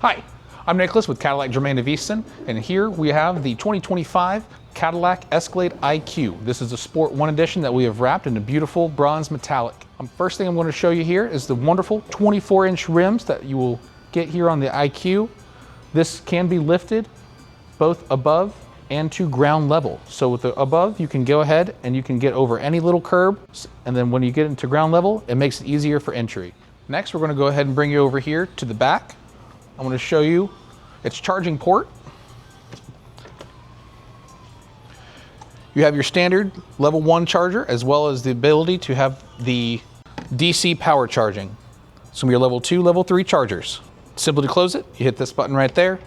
Hi, I'm Nicholas with Cadillac Germain de Easton, and here we have the 2025 Cadillac Escalade Iq. This is a Sport 1 edition that we have wrapped in a beautiful bronze metallic. First thing I'm going to show you here is the wonderful 24-inch rims that you will get here on the Iq. This can be lifted both above and to ground level. So with the above, you can go ahead and you can get over any little curb, and then when you get into ground level, it makes it easier for entry. Next, we're going to go ahead and bring you over here to the back. I'm going to show you its charging port. You have your standard level 1 charger, as well as the ability to have the DC power charging. It's going to be your level 2, level 3 chargers. Simply to close it, you hit this button right there.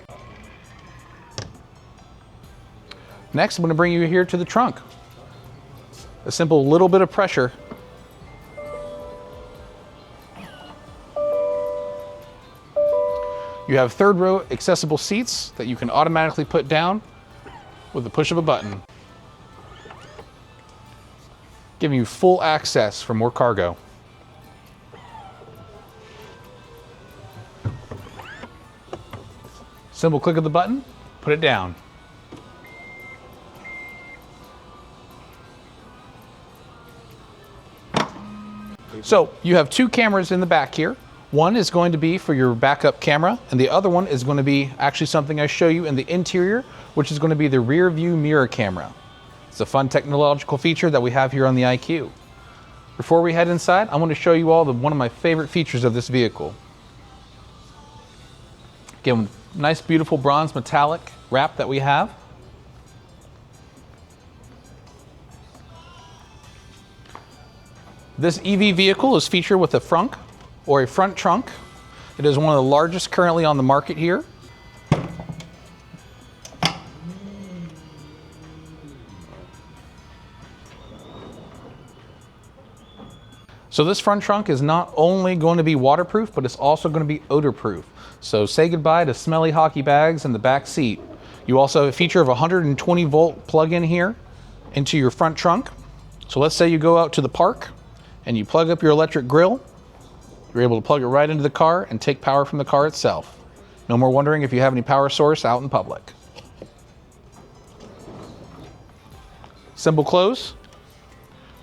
Next, I'm going to bring you here to the trunk. A simple little bit of pressure. You have third row accessible seats that you can automatically put down with the push of a button, giving you full access for more cargo. Simple click of the button, put it down. So you have two cameras in the back here. One is going to be for your backup camera, and the other one is going to be actually something I show you in the interior, which is going to be the rear view mirror camera. It's a fun technological feature that we have here on the Iq. Before we head inside, I want to show you all one of my favorite features of this vehicle. Again, nice beautiful bronze metallic wrap that we have. This EV vehicle is featured with a frunk or a front trunk. It is one of the largest currently on the market here. So this front trunk is not only going to be waterproof, but it's also going to be odor-proof. So say goodbye to smelly hockey bags in the back seat. You also have a feature of a 120 volt plug-in here into your front trunk. So let's say you go out to the park and you plug up your electric grill. You're able to plug it right into the car and take power from the car itself. No more wondering if you have any power source out in public. Simple close.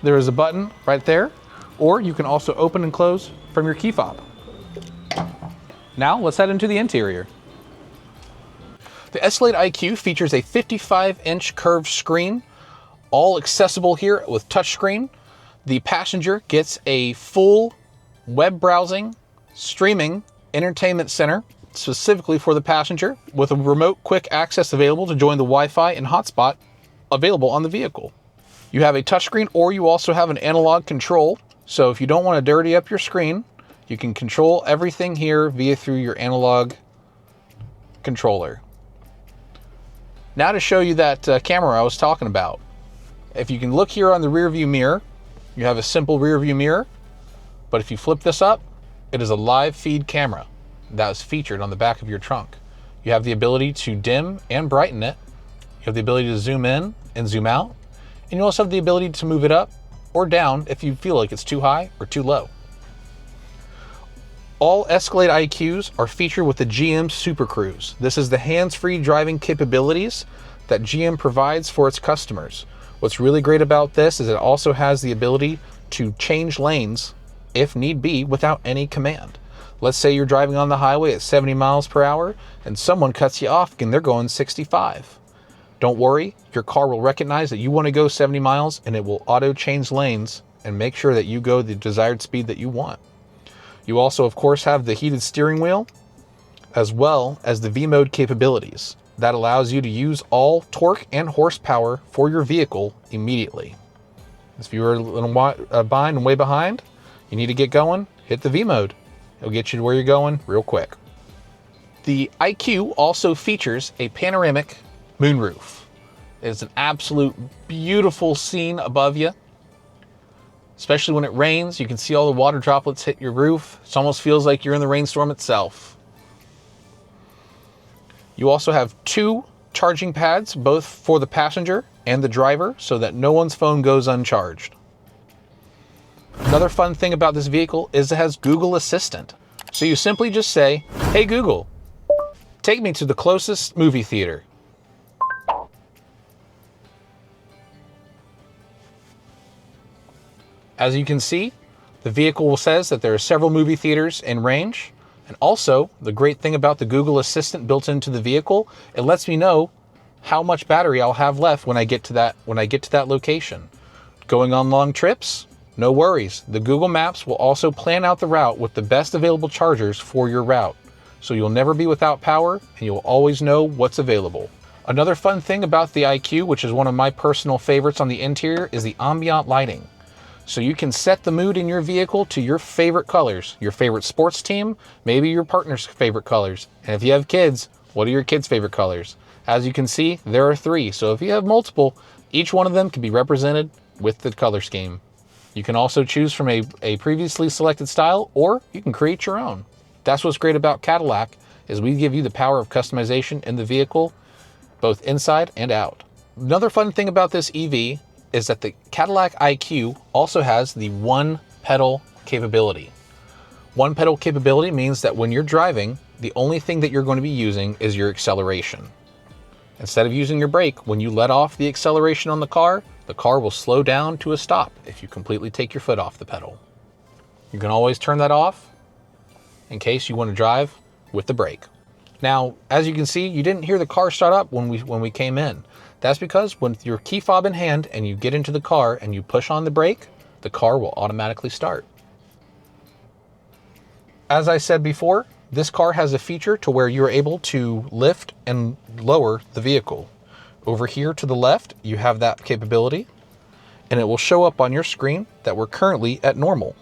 There is a button right there, or you can also open and close from your key fob. Now let's head into the interior. The Escalade Iq features a 55-inch curved screen, all accessible here with touchscreen. The passenger gets a full web browsing, streaming entertainment center specifically for the passenger, with a remote quick access available to join the Wi-Fi and hotspot available on the vehicle. You have a touchscreen, or you also have an analog control. So if you don't want to dirty up your screen, you can control everything here through your analog controller. Now to show you that camera I was talking about. If you can look here on the rear view mirror, you have a simple rear view mirror. But if you flip this up, it is a live feed camera that is featured on the back of your trunk. You have the ability to dim and brighten it. You have the ability to zoom in and zoom out. And you also have the ability to move it up or down if you feel like it's too high or too low. All Escalade IQs are featured with the GM Super Cruise. This is the hands-free driving capabilities that GM provides for its customers. What's really great about this is it also has the ability to change lanes if need be without any command. Let's say you're driving on the highway at 70 miles per hour and someone cuts you off and they're going 65. Don't worry, your car will recognize that you want to go 70 miles and it will auto change lanes and make sure that you go the desired speed that you want. You also, of course, have the heated steering wheel as well as the V-mode capabilities. That allows you to use all torque and horsepower for your vehicle immediately. If you're a little bind and way behind, you need to get going, hit the V mode. It'll get you to where you're going real quick. The Iq also features a panoramic moonroof. It's an absolute beautiful scene above you. Especially when it rains, you can see all the water droplets hit your roof. It almost feels like you're in the rainstorm itself. You also have two charging pads, both for the passenger and the driver, so that no one's phone goes uncharged. Another fun thing about this vehicle is it has Google Assistant. So you simply just say, "Hey Google, Take me to the closest movie theater. As you can see, the vehicle says that there are several movie theaters in range. And also, the great thing about the Google Assistant built into the vehicle, it lets me know how much battery I'll have left when I get to that location. Going on long trips? No worries. The Google Maps will also plan out the route with the best available chargers for your route. So you'll never be without power and you'll always know what's available. Another fun thing about the IQ, which is one of my personal favorites on the interior, is the ambient lighting. So you can set the mood in your vehicle to your favorite colors, your favorite sports team, maybe your partner's favorite colors. And if you have kids, what are your kids' favorite colors? As you can see, there are 3. So if you have multiple, each one of them can be represented with the color scheme. You can also choose from a previously selected style, or you can create your own. That's what's great about Cadillac, is we give you the power of customization in the vehicle, both inside and out. Another fun thing about this EV is that the Cadillac IQ also has the one pedal capability. One pedal capability means that when you're driving, the only thing that you're going to be using is your acceleration. Instead of using your brake, when you let off the acceleration on the car will slow down to a stop if you completely take your foot off the pedal. You can always turn that off in case you want to drive with the brake. Now, as you can see, you didn't hear the car start up when we came in. That's because with your key fob in hand and you get into the car and you push on the brake, the car will automatically start. As I said before, this car has a feature to where you're able to lift and lower the vehicle. Over here to the left, you have that capability, and it will show up on your screen that we're currently at normal.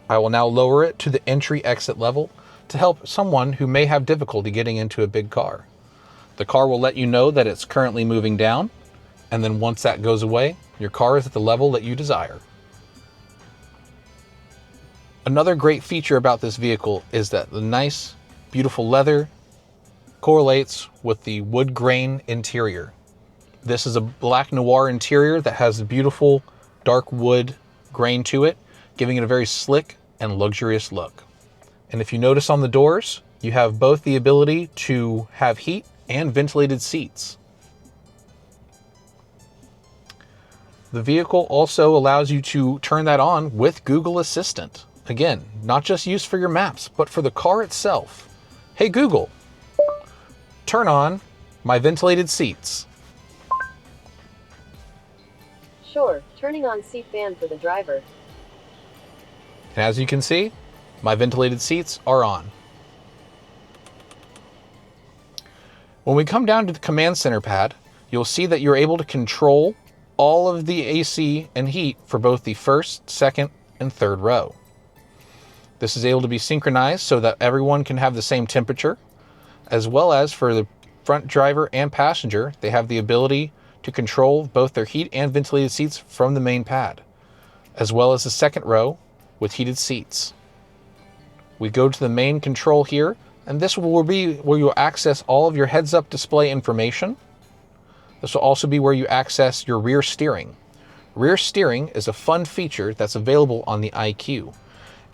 I will now lower it to the entry exit level to help someone who may have difficulty getting into a big car. The car will let you know that it's currently moving down, and then once that goes away, your car is at the level that you desire. Another great feature about this vehicle is that the nice, beautiful leather correlates with the wood grain interior. This is a black noir interior that has a beautiful dark wood grain to it, giving it a very slick and luxurious look. And if you notice on the doors, you have both the ability to have heat and ventilated seats. The vehicle also allows you to turn that on with Google Assistant. Again, not just used for your maps, but for the car itself. Hey Google, turn on my ventilated seats. Sure, turning on seat fan for the driver. And as you can see, my ventilated seats are on. When we come down to the command center pad, you'll see that you're able to control all of the AC and heat for both the first, second, and third row. This is able to be synchronized so that everyone can have the same temperature, as well as for the front driver and passenger, they have the ability to control both their heat and ventilated seats from the main pad, as well as the second row with heated seats. We go to the main control here, and this will be where you'll access all of your heads-up display information. This will also be where you access your rear steering. Rear steering is a fun feature that's available on the IQ.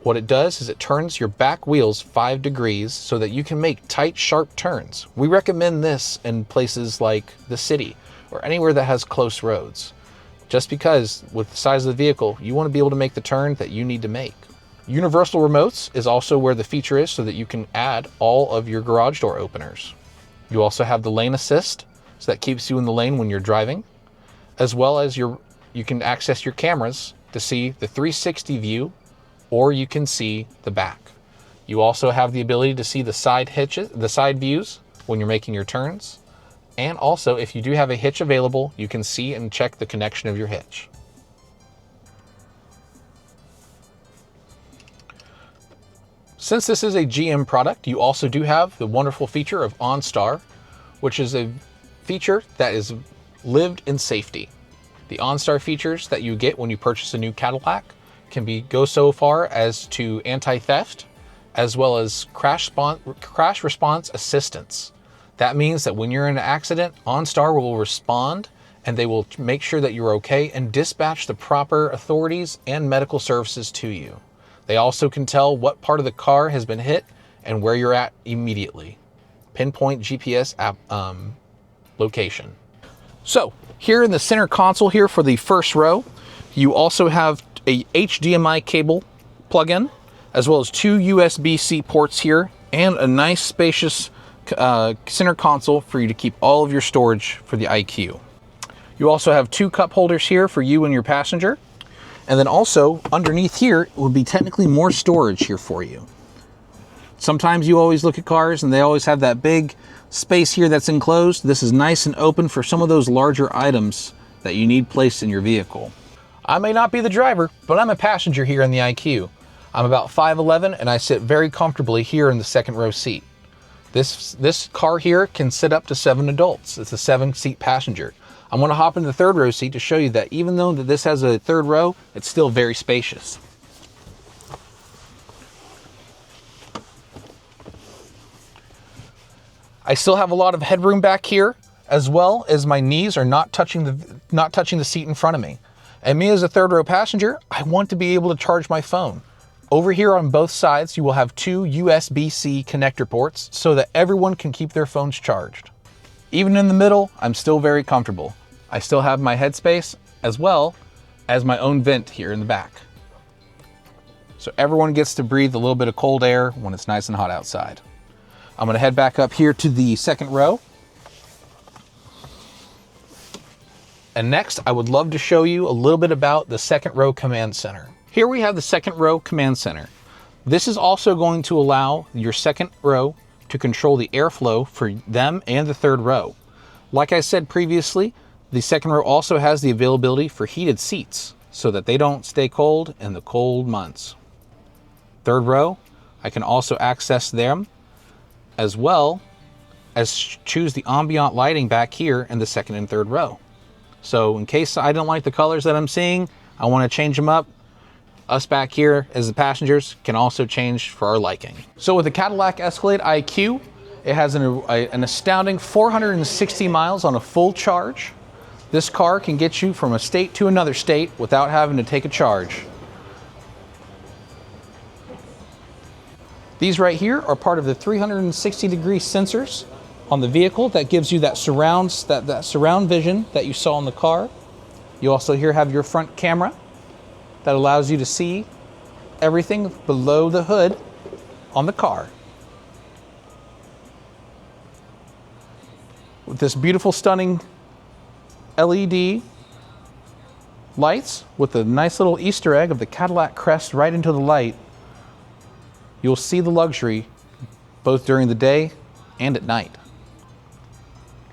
What it does is it turns your back wheels 5 degrees so that you can make tight, sharp turns. We recommend this in places like the city or anywhere that has close roads. Just because with the size of the vehicle, you want to be able to make the turn that you need to make. Universal remotes is also where the feature is so that you can add all of your garage door openers. You also have the lane assist, so that keeps you in the lane when you're driving, as well as you can access your cameras to see the 360 view, or you can see the back. You also have the ability to see the side hitches, the side views when you're making your turns. And also, if you do have a hitch available, you can see and check the connection of your hitch. Since this is a GM product, you also do have the wonderful feature of OnStar, which is a feature that is lived in safety. The OnStar features that you get when you purchase a new Cadillac can go so far as to anti-theft, as well as crash response assistance. That means that when you're in an accident, OnStar will respond and they will make sure that you're okay and dispatch the proper authorities and medical services to you. They also can tell what part of the car has been hit and where you're at immediately. pinpoint GPS app, location. So here in the center console here for the first row, you also have a HDMI cable plug-in, as well as 2 USB-C ports here, and a nice spacious center console for you to keep all of your storage for the IQ. You also have 2 cup holders here for you and your passenger. And then also underneath here would be technically more storage here for you. Sometimes you always look at cars and they always have that big space here that's enclosed. This is nice and open for some of those larger items that you need placed in your vehicle. I may not be the driver, but I'm a passenger here in the IQ. I'm about 5'11" and I sit very comfortably here in the second row seat. This car here can sit up to 7 adults. It's a 7-seat passenger. I'm going to hop in the third row seat to show you that even though that this has a third row, it's still very spacious. I still have a lot of headroom back here, as well as my knees are not touching the seat in front of me. And me as a third row passenger, I want to be able to charge my phone. Over here on both sides, you will have 2 USB-C connector ports so that everyone can keep their phones charged. Even in the middle, I'm still very comfortable. I still have my headspace as well as my own vent here in the back. So everyone gets to breathe a little bit of cold air when it's nice and hot outside. I'm gonna head back up here to the second row. And next, I would love to show you a little bit about the second row command center. Here we have the second row command center. This is also going to allow your second row to control the airflow for them and the third row. Like I said previously, the second row also has the availability for heated seats so that they don't stay cold in the cold months. Third row, I can also access them as well as choose the ambient lighting back here in the second and third row. So in case I don't like the colors that I'm seeing, I want to change them up, us back here as the passengers can also change for our liking. So with the Cadillac Escalade IQ, it has an astounding 460 miles on a full charge. This car can get you from a state to another state without having to take a charge. These right here are part of the 360-degree sensors on the vehicle that gives you that surround vision that you saw in the car. You also here have your front camera that allows you to see everything below the hood on the car. With this beautiful, stunning LED lights with a nice little Easter egg of the Cadillac crest right into the light, you'll see the luxury both during the day and at night.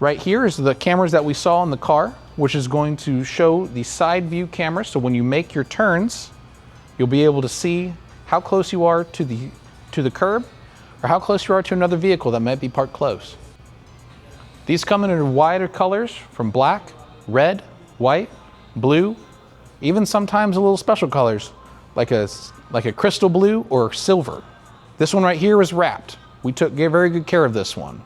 Right here is the cameras that we saw in the car, which is going to show the side view camera. So when you make your turns, you'll be able to see how close you are to the curb or how close you are to another vehicle that might be parked close. These come in a wider colors from black, red, white, blue, even sometimes a little special colors like a crystal blue or silver. This one right here is wrapped. We took very good care of this one.